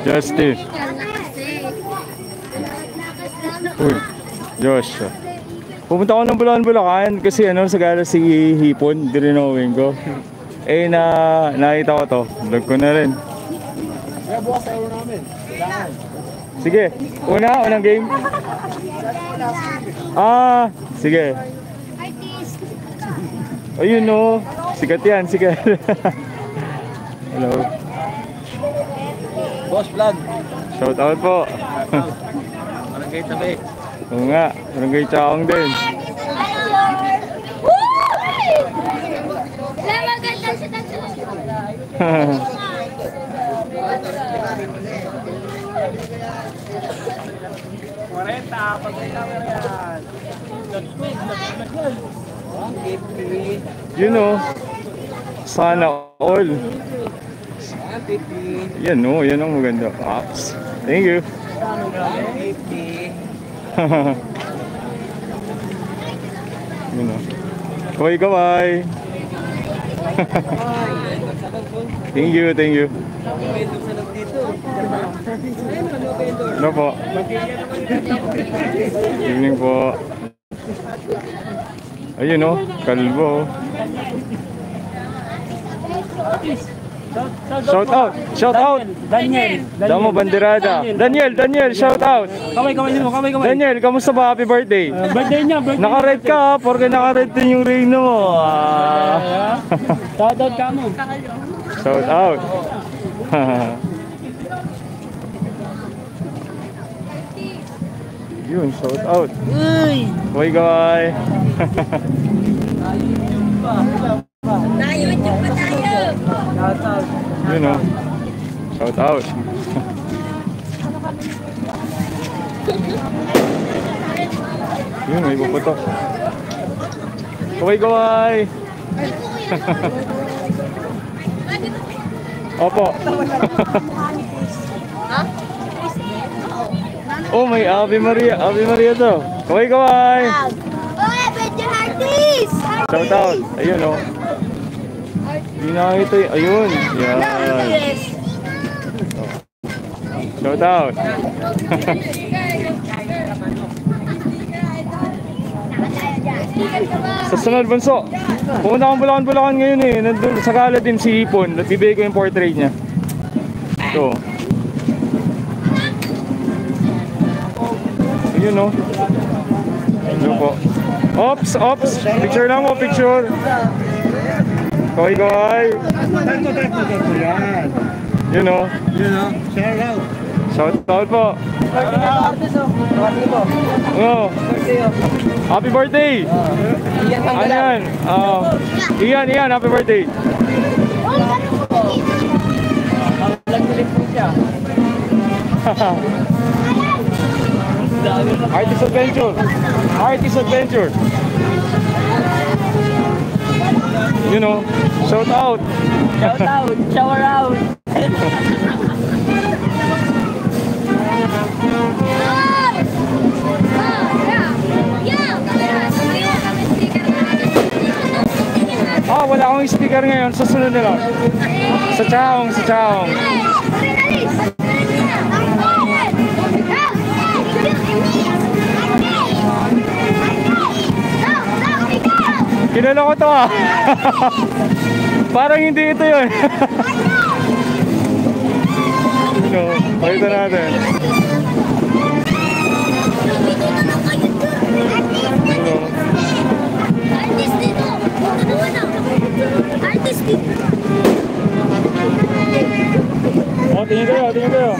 Justin. Uy, Josh. Pumunta ako ng Bulacan kasi ano, sa gala si Hipon, dirinowin ko. Eh nakita ko to, vlog ko na rin. Kaya bukas tayo namin. Sige, unang game. Ah, sige. Ayun no, sikat yan, sikat. Hello. Boss vlog. Shout out po. Barangay Tabi. Oo nga, barangay Chaong din. You know, sana all. Yan no, yan ang maganda. Ops. Thank you. You know. Kaway. Thank you. Ano po? Evening po. Ayun no, kalbo. Shout out. Daniel. Damo Banderada. Daniel, shout out. Kamay. Daniel, kamusta ba? Happy birthday. Birthday niya. Naka-red ka, porque naka-red din yung ring mo. Shout out ka mo. Shout out. Yun, shout out. Uy, guy. Na-YouTube pa tayo. Yun know. Shout out. Yun, may puputok. Kaway. Opo. Oh, may Ave Maria to. Kaway. Oy, Bedyan Artist! Shout out. Ayun oh. Hindi nakakita yun. Ayun. Yan. Shout out. Sa sunod bunso. Pumunta akong Bulacan ngayon eh. Nandun sa gala din si Hipon. Bibigay ko yung portrait niya. Ito. Ayun oh. Ayun po. Ops. Picture lang mo, picture. Kaway. Yun know. Shout out po. Oh. Happy birthday. Ano yan? Ian, happy birthday. Artist Adventure. You know, shout out. Shower out. Wala akong speaker ngayon. Susunod na lang. Sa Chaong. Kilala ko to ah. Parang hindi ito yun. Pakita natin. Artist dito. Tingin kayo.